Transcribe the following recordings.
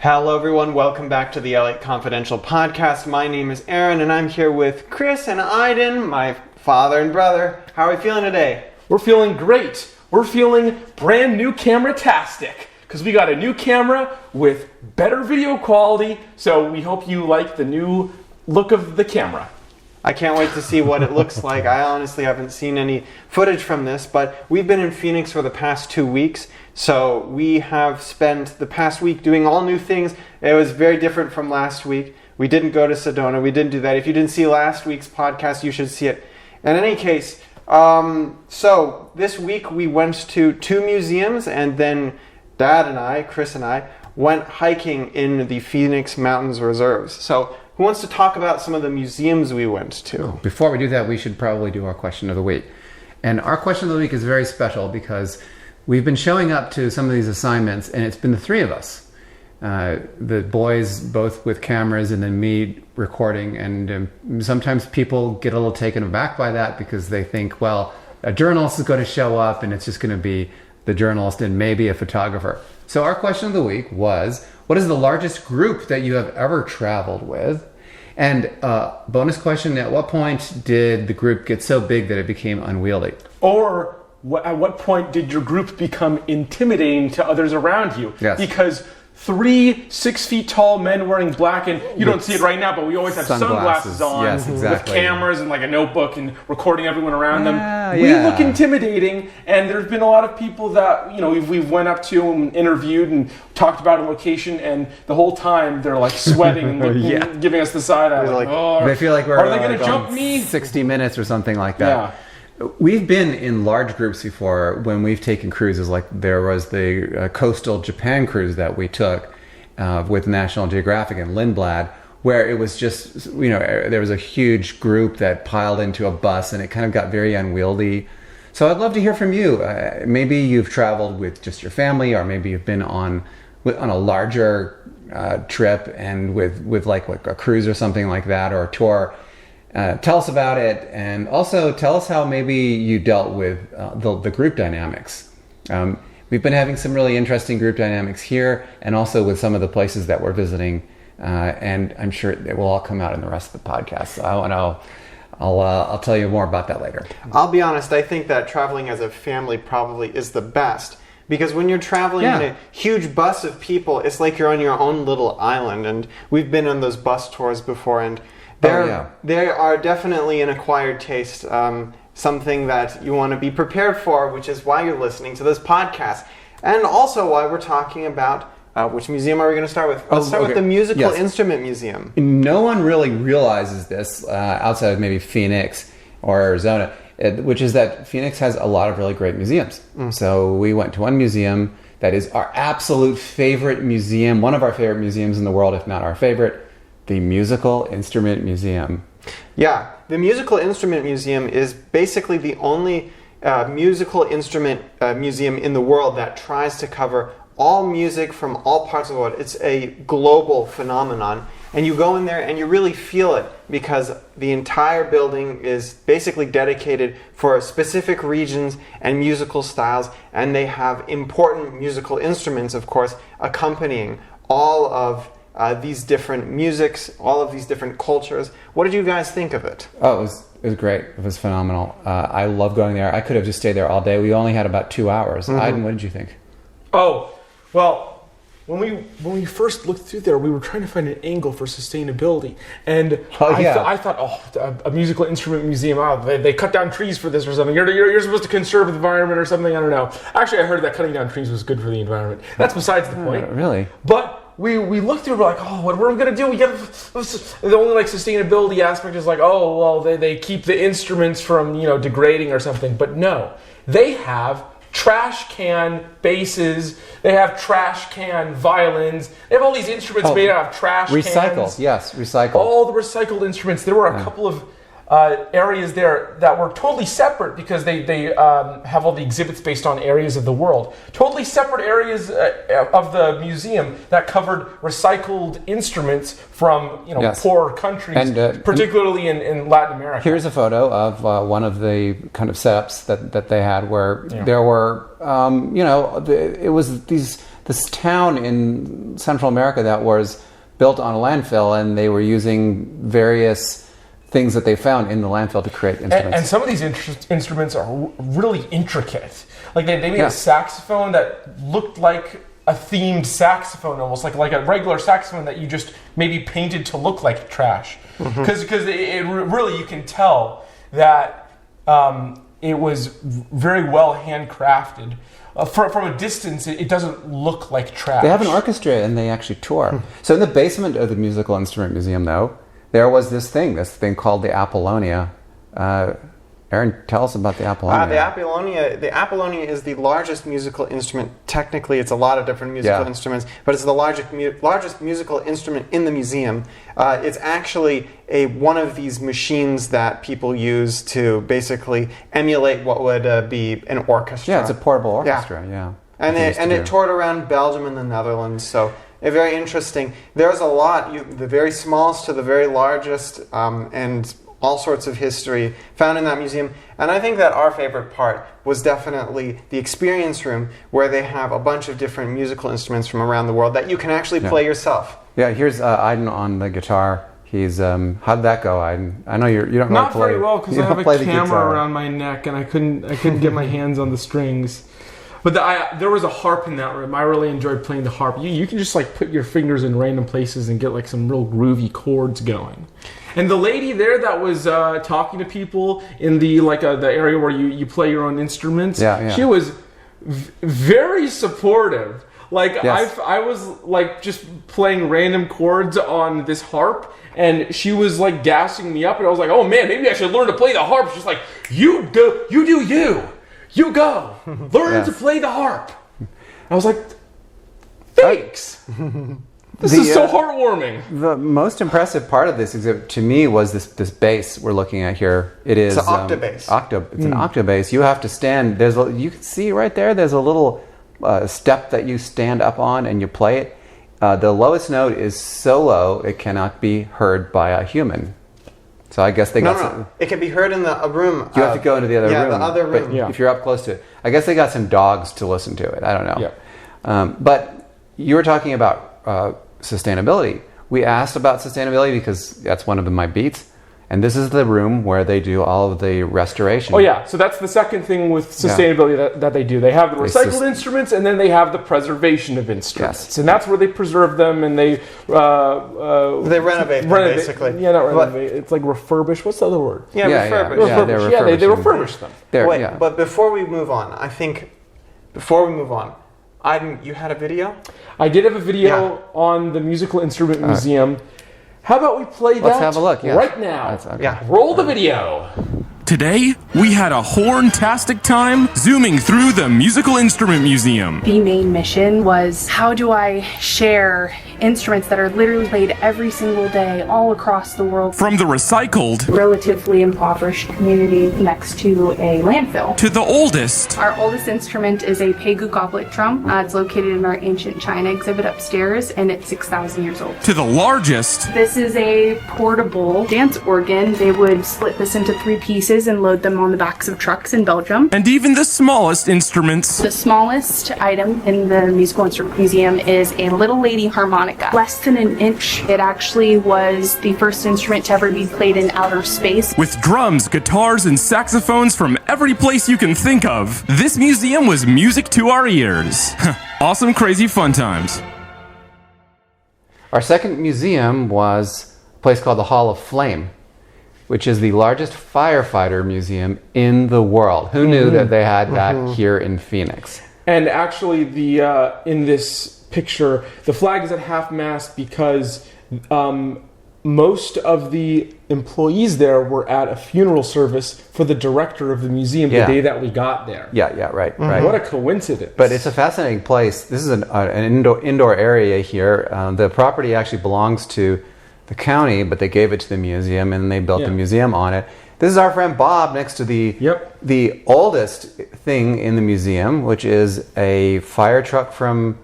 Hello everyone, welcome back to the LA Confidential podcast. My name is Aaron and I'm here with Chris and Iden, my father and brother. How are we feeling today? We're feeling great. We're feeling brand new camera-tastic because we got a new camera with better video quality, so we hope you like the new look of the camera. I can't wait to see what it looks like. I honestly haven't seen any footage from this, but we've been in Phoenix for the past 2 weeks, so we have spent the past week doing all new things. It was very different from last week. We didn't go to Sedona. We didn't do that. If you didn't see last week's podcast, you should see it. In any case, so this week we went to 2 museums, and then Dad and I, Chris and I, went hiking in the Phoenix Mountains Reserves. So who wants to talk about some of the museums we went to? Before we do that, we should probably do our question of the week. And our question of the week is very special because we've been showing up to some of these assignments, and it's been the 3 of us. The boys both with cameras and then me recording. And sometimes people get a little taken aback by that because they think, well, a journalist is going to show up and it's just going to be the journalist and maybe a photographer. So our question of the week was, what is the largest group that you have ever traveled with? And bonus question, at what point did the group get so big that it became unwieldy? Or at what point did your group become intimidating to others around you? Yes. Because 3 6-feet-tall men wearing black, and you don't see it right now, but we always have sunglasses on, yes, exactly, with cameras and like a notebook and recording everyone around them. Yeah. We look intimidating, and there's been a lot of people that we've went up to and interviewed and talked about a location, and the whole time they're like sweating and looking, giving us the side eye. They feel like are they going to jump me? 60 minutes or something like that. Yeah. We've been in large groups before when we've taken cruises, like there was the coastal Japan cruise that we took with National Geographic and Lindblad, where it was just, there was a huge group that piled into a bus and it kind of got very unwieldy. So I'd love to hear from you. Maybe you've traveled with just your family, or maybe you've been on a larger trip and with like a cruise or something like that, or a tour. Tell us about it, and also tell us how maybe you dealt with the group dynamics. We've been having some really interesting group dynamics here, and also with some of the places that we're visiting, and I'm sure it will all come out in the rest of the podcast. So I'll tell you more about that later. I'll be honest, I think that traveling as a family probably is the best. Because when you're traveling in a huge bus of people, it's like you're on your own little island, and we've been on those bus tours before, and they are definitely an acquired taste, something that you want to be prepared for, which is why you're listening to this podcast. And also why we're talking about, which museum are we going to start with? Let's start with the Musical Instrument Museum. No one really realizes this outside of maybe Phoenix or Arizona, which is that Phoenix has a lot of really great museums. So we went to one museum that is our absolute favorite museum, one of our favorite museums in the world, if not our favorite, the Musical Instrument Museum. Yeah, the Musical Instrument Museum is basically the only musical instrument museum in the world that tries to cover all music from all parts of the world. It's a global phenomenon, and you go in there and you really feel it because the entire building is basically dedicated for specific regions and musical styles, and they have important musical instruments, of course, accompanying all of these different musics, all of these different cultures. What did you guys think of it? Oh, it was great. It was phenomenal. I love going there. I could have just stayed there all day. We only had about 2 hours. Iden, what did you think? Oh, well, when we first looked through there, we were trying to find an angle for sustainability, and I thought, a musical instrument museum. They cut down trees for this or something. You're supposed to conserve the environment or something. I don't know. Actually, I heard that cutting down trees was good for the environment. That's besides the point. Really? But we looked through, we're like, what are we going to do? The only sustainability aspect is they keep the instruments from degrading or something. But no, they have trash can basses, they have trash can violins, they have all these instruments made out of trash cans. Recycled. All the recycled instruments. There were a couple of areas there that were totally separate because they have all the exhibits based on areas of the world. Totally separate areas of the museum that covered recycled instruments from poorer countries, and, particularly in Latin America. Here's a photo of one of the kind of setups that they had where there were, it was these this town in Central America that was built on a landfill, and they were using various things that they found in the landfill to create instruments. And some of these instruments are really intricate. Like they made a saxophone that looked like a themed saxophone, almost like a regular saxophone that you just maybe painted to look like trash. Because it really, you can tell that it was very well handcrafted. From a distance, it doesn't look like trash. They have an orchestra, and they actually tour. So in the basement of the Musical Instrument Museum, though, there was this thing called the Apollonia. Aaron, tell us about the Apollonia. The Apollonia is the largest musical instrument. Technically, it's a lot of different musical instruments, but it's the largest musical instrument in the museum. It's actually one of these machines that people use to basically emulate what would be an orchestra. Yeah, it's a portable orchestra. Yeah. And it toured around Belgium and the Netherlands. So very interesting. There's a lot, the very smallest to the very largest, and all sorts of history found in that museum. And I think that our favorite part was definitely the experience room, where they have a bunch of different musical instruments from around the world that you can actually play yourself. Yeah, here's Iden on the guitar. He's how'd that go, Iden? I know you don't really not play. Very well, because I have a camera around my neck and I couldn't get my hands on the strings. But there was a harp in that room. I really enjoyed playing the harp. You can just like put your fingers in random places and get like some real groovy chords going. And the lady there that was talking to people in the area where you play your own instruments, she was very supportive. I was like just playing random chords on this harp, and she was like gassing me up, and I was like, oh man, maybe I should learn to play the harp. She's like, you go, learn to play the harp. I was like, thanks. This is so heartwarming. The most impressive part of this exhibit to me was this bass we're looking at here. It's an octabass. It's an octabass. You have to stand. You can see right there. There's a little step that you stand up on and you play it. The lowest note is so low it cannot be heard by a human. So I guess they got some. It can be heard in a room. You have to go into the other room. Yeah, the other room. But if you're up close to it, I guess they got some dogs to listen to it. I don't know. Yeah. But you were talking about sustainability. We asked about sustainability because that's one of my beats. And this is the room where they do all of the restoration. Oh yeah, so that's the second thing with sustainability that they do. They have the recycled instruments, and then they have the preservation of instruments. Yes. And that's where they preserve them, and they renovate them, basically. Yeah, not renovate. It's like refurbish. What's the other word? Yeah, refurbish. Refurbish. They refurbish them. But before we move on, Iden, you had a video? I did have a video on the Musical Instrument Museum. How about we play that? Let's have a look. Right now. Okay. Roll the video. Today, we had a horn-tastic time zooming through the Musical Instrument Museum. The main mission was, how do I share instruments that are literally played every single day all across the world? From the recycled, relatively impoverished community next to a landfill. To the oldest. Our oldest instrument is a Pegu goblet drum. It's located in our ancient China exhibit upstairs, and it's 6,000 years old. To the largest. This is a portable dance organ. They would split this into 3 pieces and load them on the backs of trucks in Belgium. And even the smallest instruments. The smallest item in the Musical Instrument Museum is a little lady harmonica. Less than an inch. It actually was the first instrument to ever be played in outer space. With drums, guitars, and saxophones from every place you can think of, this museum was music to our ears. Awesome, crazy fun times. Our second museum was a place called the Hall of Flame, which is the largest firefighter museum in the world. Who knew that they had that here in Phoenix? And actually, in this picture, the flag is at half-mast because most of the employees there were at a funeral service for the director of the museum the day that we got there. Right. What a coincidence. But it's a fascinating place. This is an indoor area here. The property actually belongs to the county, but they gave it to the museum, and they built a museum on it. This is our friend Bob next to the oldest thing in the museum, which is a fire truck from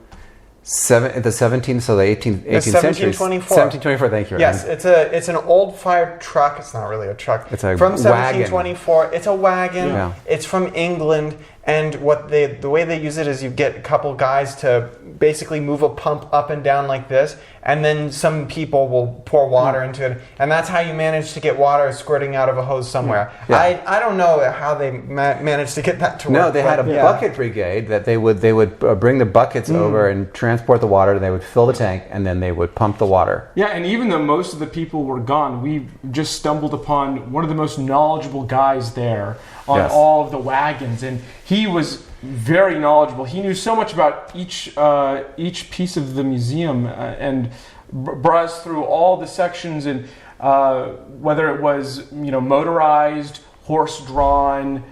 the 17th, so the 18th century. 1724. 1724, thank you. Yes, it's an old fire truck. It's not really a truck. It's a from wagon. 1724. It's a wagon. Yeah. It's from England, And the way they use it is you get a couple guys to basically move a pump up and down like this, and then some people will pour water into it, and that's how you manage to get water squirting out of a hose somewhere. Yeah. I don't know how they managed to get that to work. No, they had a bucket brigade that they would bring the buckets over and transport the water. They would fill the tank, and then they would pump the water. Yeah, and even though most of the people were gone, we just stumbled upon one of the most knowledgeable guys there on all of the wagons, and he was very knowledgeable. He knew so much about each piece of the museum and brought us through all the sections, and whether it was motorized, horse-drawn,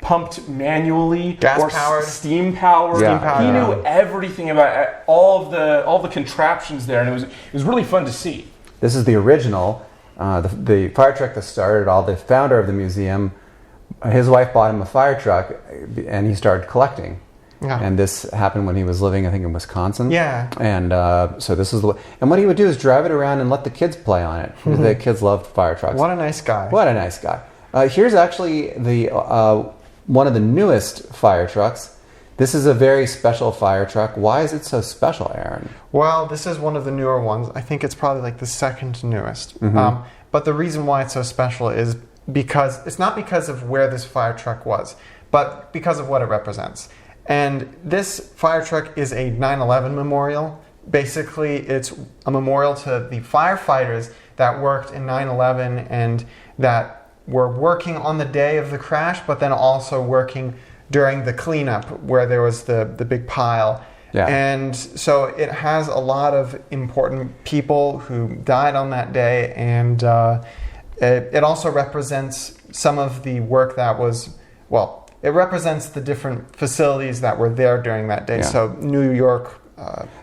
pumped manually, gas-powered, steam-powered. He knew everything about all the contraptions there, and it was really fun to see. This is the original, the fire truck that started all. The founder of the museum, his wife bought him a fire truck, and he started collecting. Yeah. And this happened when he was living, I think, in Wisconsin. Yeah. And so this is and what he would do is drive it around and let the kids play on it. The kids loved fire trucks. What a nice guy. What a nice guy. Here's actually the one of the newest fire trucks. This is a very special fire truck. Why is it so special, Aaron? Well, this is one of the newer ones. I think it's probably like the second newest. But the reason why it's so special is because it's not because of where this fire truck was, but because of what it represents. And this fire truck is a 9/11 memorial. Basically, it's a memorial to the firefighters that worked in 9/11 and that were working on the day of the crash, but then also working during the cleanup where there was the big pile. Yeah. And so it has a lot of important people who died on that day, and it also represents some of the work that was, it represents the different facilities that were there during that day. Yeah. So New York.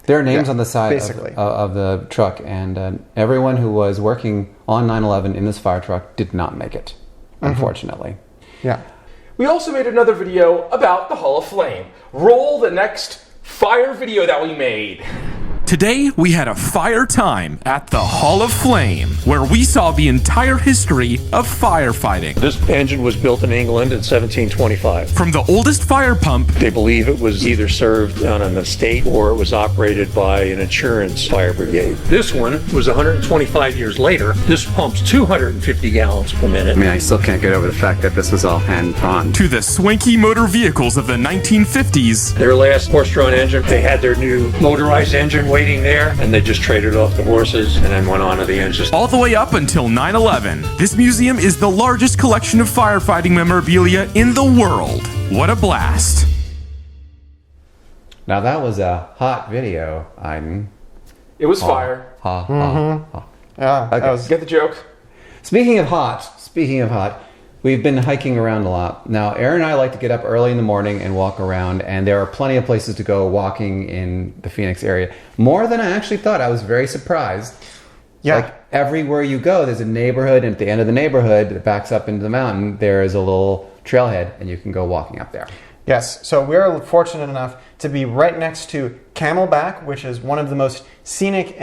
There are names on the side of the truck, and everyone who was working on 9/11 in this fire truck did not make it, unfortunately. Yeah. We also made another video about the Hall of Flame. Roll the next fire video that we made. Today, we had a fire time at the Hall of Flame, where we saw the entire history of firefighting. This engine was built in England in 1725. From the oldest fire pump, they believe it was either served on an estate or it was operated by an insurance fire brigade. This one was 125 years later. This pumps 250 gallons per minute. I mean, I still can't get over the fact that this was all hand-drawn. To the swanky motor vehicles of the 1950s. Their last horse-drawn engine, they had their new motorized engine waiting there, and they just traded off the horses and then went on to the engines. All the way up until 9/11. This museum is the largest collection of firefighting memorabilia in the world. What a blast. Now that was a hot video, Iden. It was fire. Yeah. Okay. Get the joke? Speaking of hot, we've been hiking around a lot. Now, Aaron and I like to get up early in the morning and walk around, and there are plenty of places to go walking in the Phoenix area. More than I actually thought. I was very surprised. Yeah. Like, everywhere you go, there's a neighborhood, and at the end of the neighborhood that backs up into the mountain, there is a little trailhead, and you can go walking up there. Yes, so we're fortunate enough to be right next to Camelback, which is one of the most scenic,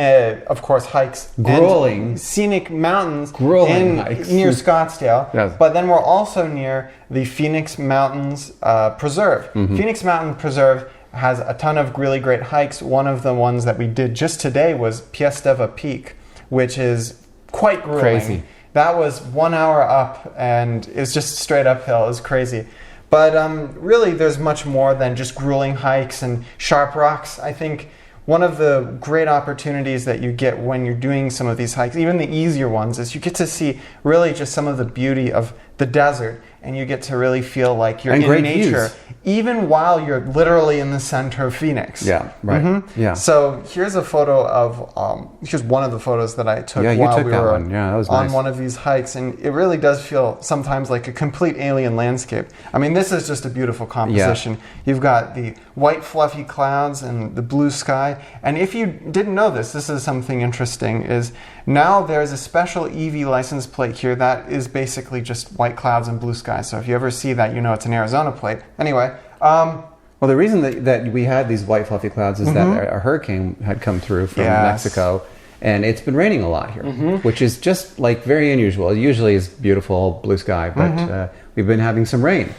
of course, hikes. Grueling. Scenic mountains hikes. Near Scottsdale. Yes. But then we're also near the Phoenix Mountains Preserve. Phoenix Mountain Preserve has a ton of really great hikes. One of the ones that we did just today was Piesteva Peak, which is quite grueling. Crazy. That was 1 hour up, and it was just straight uphill. It was crazy. But really, there's much more than just grueling hikes and sharp rocks. I think one of the great opportunities that you get when you're doing some of these hikes, even the easier ones, is you get to see really just some of the beauty of the desert, and you get to really feel like you're in nature, even while you're literally in the center of Phoenix. Yeah, right. Yeah. So here's a photo of here's one of the photos that I took while we were on one of these hikes, and it really does feel sometimes like a complete alien landscape. I mean, this is just a beautiful composition. Yeah. You've got the white fluffy clouds and the blue sky, and if you didn't know this is something interesting, is now there's a special EV license plate here that is basically just white clouds and blue sky. So if you ever see that, you know it's an Arizona plate. Anyway. Well, the reason that we had these white fluffy clouds is that a hurricane had come through from Mexico, and it's been raining a lot here, which is just like very unusual. It usually is beautiful blue sky, but we've been having some rain.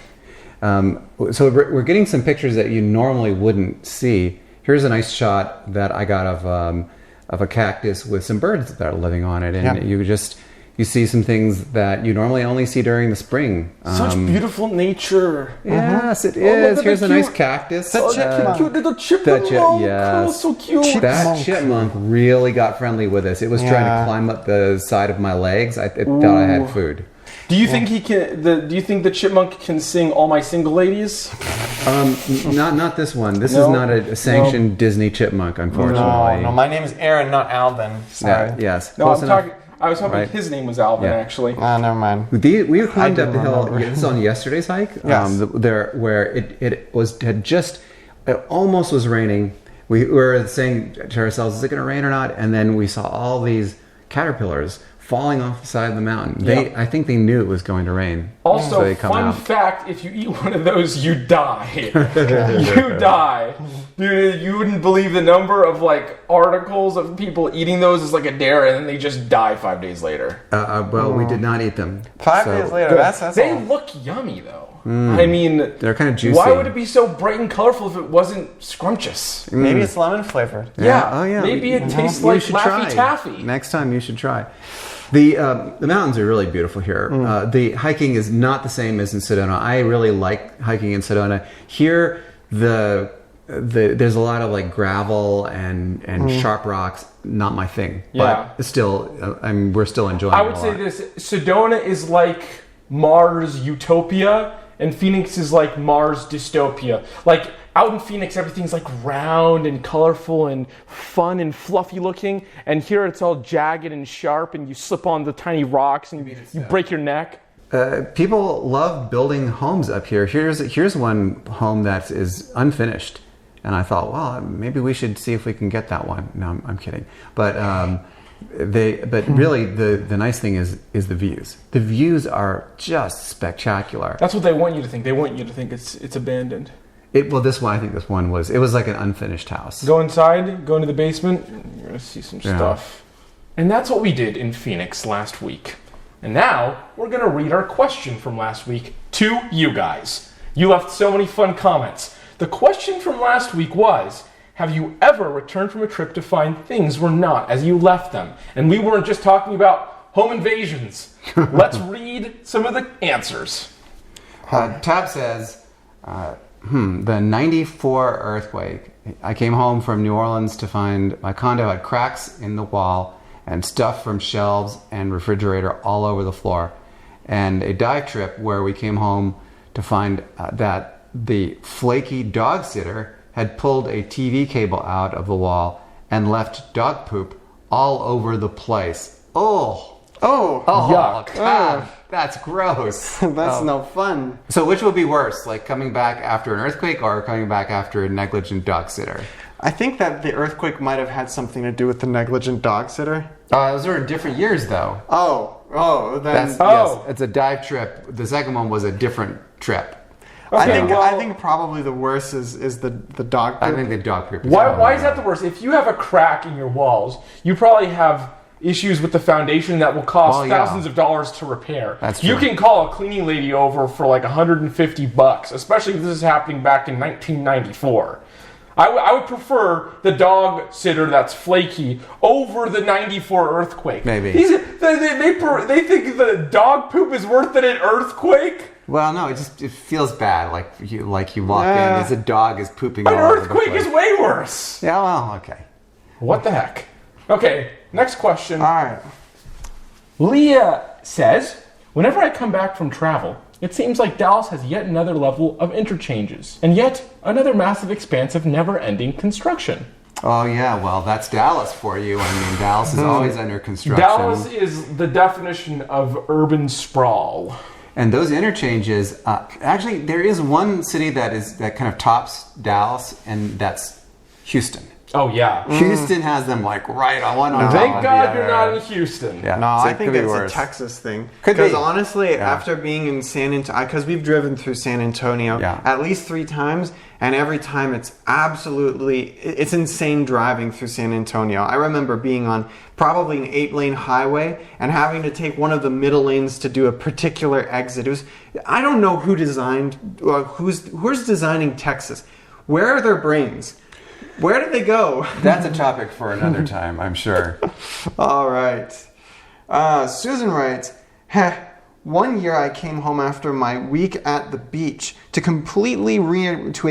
So we're getting some pictures that you normally wouldn't see. Here's a nice shot that I got of a cactus with some birds that are living on it, and you see some things that you normally only see during the spring. Such beautiful nature. Yes, it is. Here's a nice cactus. Cute little chipmunk. Yes. Oh, so cute. That chipmunk really got friendly with us. It was trying to climb up the side of my legs. It thought I had food. Do you think he can? Do you think the chipmunk can sing "All My Single Ladies"? Not this one. This is not a sanctioned Disney chipmunk, unfortunately. No, my name is Aaron, not Alvin. Sorry. Yes. No, I'm talking. I was hoping his name was Alvin, actually. Never mind. We climbed up the hill. This is on yesterday's hike. Yes. Where it almost was raining. We were saying to ourselves, "Is it going to rain or not?" And then we saw all these caterpillars falling off the side of the mountain. I think they knew it was going to rain. Also, so fun fact, if you eat one of those, you die. You die. Dude, you wouldn't believe the number of articles of people eating those as a dare, and then they just die 5 days later. Well, we did not eat them. 5 days later, that's they all. look yummy, though. I mean, they're kind of juicy. Why would it be so bright and colorful if it wasn't scrumptious? Maybe it's lemon flavored. Yeah. Oh, yeah. Maybe it tastes like should Laffy try. Taffy. Next time you should try. The mountains are really beautiful here. The hiking is not the same as in Sedona. I really like hiking in Sedona. Here, there's a lot of gravel and sharp rocks. Not my thing. Yeah. But still, we're still enjoying it. I would say this: Sedona is like Mars Utopia, and Phoenix is like Mars Dystopia. Out in Phoenix, everything's round and colorful and fun and fluffy looking, and here it's all jagged and sharp, and you slip on the tiny rocks and you break your neck. People love building homes up here. Here's one home that is unfinished, and I thought, well, maybe we should see if we can get that one. No, I'm kidding. But really, the nice thing is the views. The views are just spectacular. That's what they want you to think. They want you to think it's abandoned. This one, I think this one was like an unfinished house. Go inside, go into the basement, you're going to see some stuff. And that's what we did in Phoenix last week. And now, we're going to read our question from last week to you guys. You left so many fun comments. The question from last week was, have you ever returned from a trip to find things were not as you left them? And we weren't just talking about home invasions. Let's read some of the answers. Tab says... the 94 earthquake. I came home from New Orleans to find my condo had cracks in the wall and stuff from shelves and refrigerator all over the floor. And a dive trip where we came home to find that the flaky dog sitter had pulled a TV cable out of the wall and left dog poop all over the place. Oh, yuck. God. That's gross. That's no fun. So which would be worse, coming back after an earthquake or coming back after a negligent dog sitter? I think that the earthquake might have had something to do with the negligent dog sitter. Those are different years, though. Then It's a dive trip. The second one was a different trip. Okay, I think probably the worst is the dog poop. I think the dog poop. Why is that the worst? If you have a crack in your walls, you probably have issues with the foundation that will cost thousands of dollars to repair. That's true. You can call a cleaning lady over for $150, especially if this is happening back in 1994. I would prefer the dog sitter that's flaky over the 94 earthquake. Maybe. They think the dog poop is worse than an earthquake? Well, no, it feels bad. You walk in, as a dog is pooping all An over the earthquake place. is way worse. Yeah, well, okay. What the heck? Okay, next question. All right. Leah says, whenever I come back from travel, it seems like Dallas has yet another level of interchanges, and yet another massive expanse of never-ending construction. Oh, yeah, well, that's Dallas for you. Dallas is always under construction. Dallas is the definition of urban sprawl. And those interchanges, actually, there is one city that kind of tops Dallas, and that's Houston. Oh yeah. Houston has them like right on one on top Thank of God the you're other. not in Houston. Yeah. No, So I it think could be it's worse. a Texas thing. Could be. Because honestly, Yeah. after being in San Antonio, because we've driven through San Antonio Yeah. at least 3 times, and every time it's insane driving through San Antonio. I remember being on probably an 8-lane highway and having to take one of the middle lanes to do a particular exit. I don't know who's designing Texas. Where are their brains? Where did they go? That's a topic for another time, I'm sure. All right. Susan writes, one year I came home after my week at the beach to a completely rearranged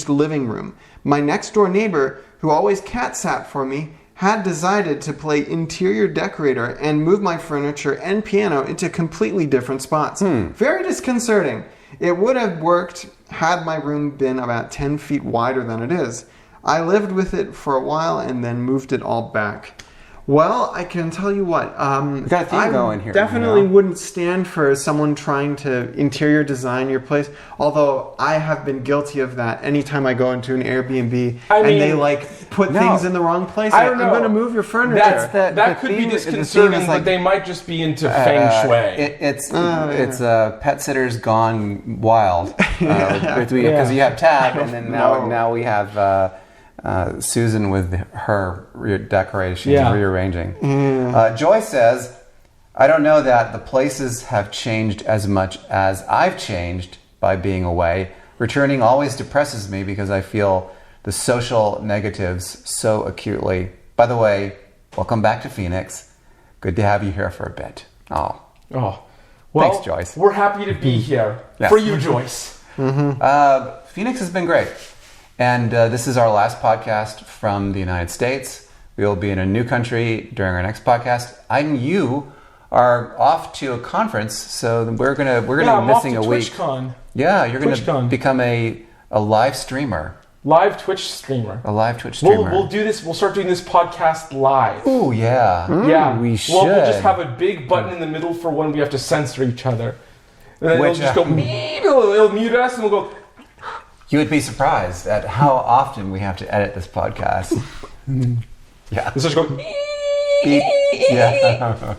living room. My next door neighbor, who always cat sat for me, had decided to play interior decorator and move my furniture and piano into completely different spots. Very disconcerting. It would have worked had my room been about 10 feet wider than it is. I lived with it for a while and then moved it all back. Well, I can tell you what. got a theme going here, definitely you know? wouldn't stand for someone trying to interior design your place. Although I have been guilty of that. Anytime I go into an Airbnb and they like put things in the wrong place, I don't know. I'm going to move your furniture. That could be disconcerting, but they might just be into feng shui. It's Pet Sitters Gone Wild. Because you have Tab, and then now we have Susan with her decorations and rearranging. Joy says, I don't know that the places have changed as much as I've changed by being away. Returning always depresses me because I feel the social negatives so acutely. By the way, welcome back to Phoenix. Good to have you here for a bit. Well, thanks, Joyce. We're happy to be here for you, Joyce. Phoenix has been great. And this is our last podcast from the United States. We will be in a new country during our next podcast. Iden, you are off to a conference, so we're gonna be missing a week. TwitchCon. Yeah, you're gonna become a live streamer. Live Twitch streamer. A live Twitch streamer. We'll do this. We'll start doing this podcast live. Oh yeah. Yeah, we should. We'll just have a big button in the middle for when we have to censor each other. And then it'll just go beep. It'll mute us, and we'll go. You would be surprised at how often we have to edit this podcast. Yeah. Let's just go. Beep. Yeah.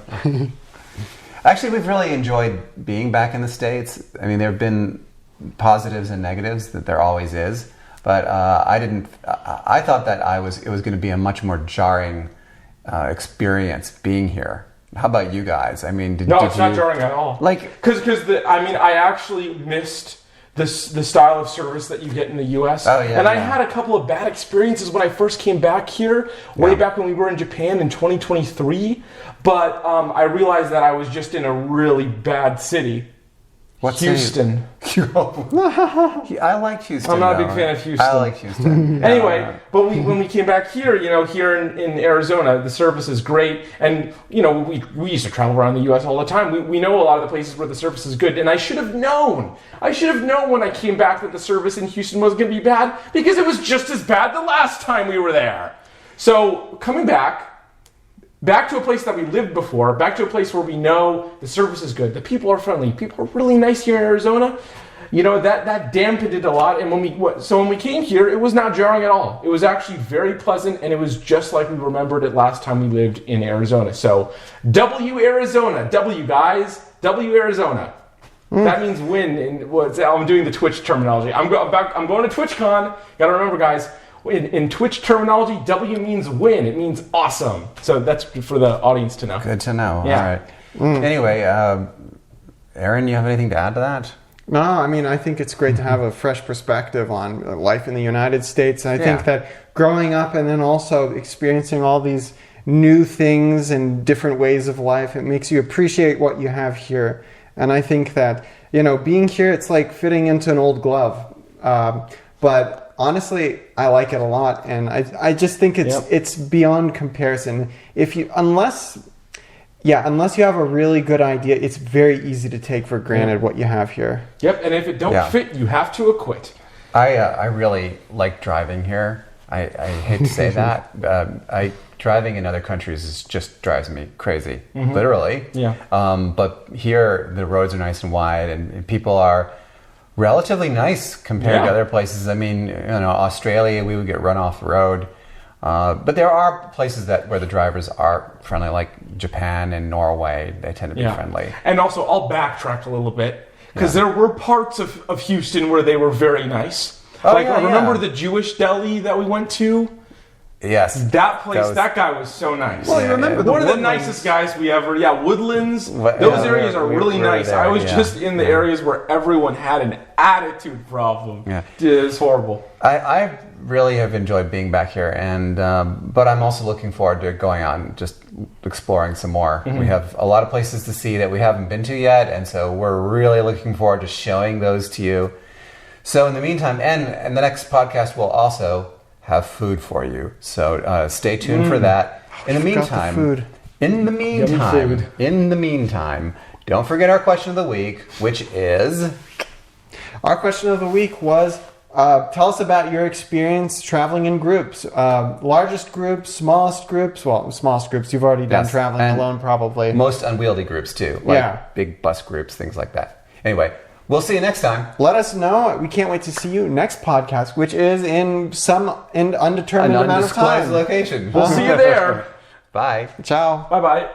Actually, we've really enjoyed being back in the States. I mean, there have been positives and negatives that there always is, but I thought that it was going to be a much more jarring experience being here. How about you guys? I mean, it's not jarring at all. Because I actually missed the style of service that you get in the U.S. Oh, yeah, and I had a couple of bad experiences when I first came back here, way back when we were in Japan in 2023. But I realized that I was just in a really bad city. What Houston. I like Houston. I'm not a big fan of Houston. I like Houston. Anyway, but when we came back here, here in Arizona, the service is great. And, we used to travel around the U.S. all the time. We know a lot of the places where the service is good. And I should have known. When I came back that the service in Houston was going to be bad because it was just as bad the last time we were there. So coming back to a place that we lived before, back to a place where we know the service is good, the people are friendly, people are really nice here in Arizona. That dampened it a lot. And when we came here, it was not jarring at all. It was actually very pleasant, and it was just like we remembered it last time we lived in Arizona. So, W Arizona, W guys, W Arizona. That means win. I'm doing the Twitch terminology. I'm going to TwitchCon. Got to remember, guys. In Twitch terminology, W means win. It means awesome. So that's for the audience to know. Good to know. Yeah. All right. Anyway, Aaron, you have anything to add to that? No, I think it's great to have a fresh perspective on life in the United States. I think that growing up and then also experiencing all these new things and different ways of life, it makes you appreciate what you have here. And I think that, being here, it's like fitting into an old glove. But honestly, I like it a lot, and I just think it's beyond comparison. Unless you have a really good idea, it's very easy to take for granted what you have here. Yep, and if it don't fit, you have to acquit. I really like driving here. I hate to say that. Driving in other countries just drives me crazy, literally. Yeah. But here, the roads are nice and wide, and people are relatively nice compared to Yeah. other places. I mean, Australia, we would get run off the road. But there are places where the drivers are friendly, like Japan and Norway. They tend to be friendly. And also, I'll backtrack a little bit because there were parts of Houston where they were very nice. Remember the Jewish deli that we went to? Yes. That place, that guy was so nice. Well, you remember one of the nicest guys we ever. Yeah, Woodlands. Those areas are really nice. there, I was just in the areas where everyone had an attitude problem. Yeah. It was horrible. I really have enjoyed being back here, and but I'm also looking forward to going on, just exploring some more. We have a lot of places to see that we haven't been to yet, and so we're really looking forward to showing those to you. So in the meantime, and the next podcast will also have food for you. So stay tuned for that. In the meantime, in the meantime, don't forget our question of the week, which is... Our question of the week was, tell us about your experience traveling in groups. Largest groups, smallest groups. Well, smallest groups, you've already done traveling and alone probably. Most unwieldy groups too, like big bus groups, things like that. Anyway, we'll see you next time. Let us know. We can't wait to see you next podcast, which is in some undetermined amount of time. Undisclosed location. We'll see you there. Bye. Ciao. Bye-bye.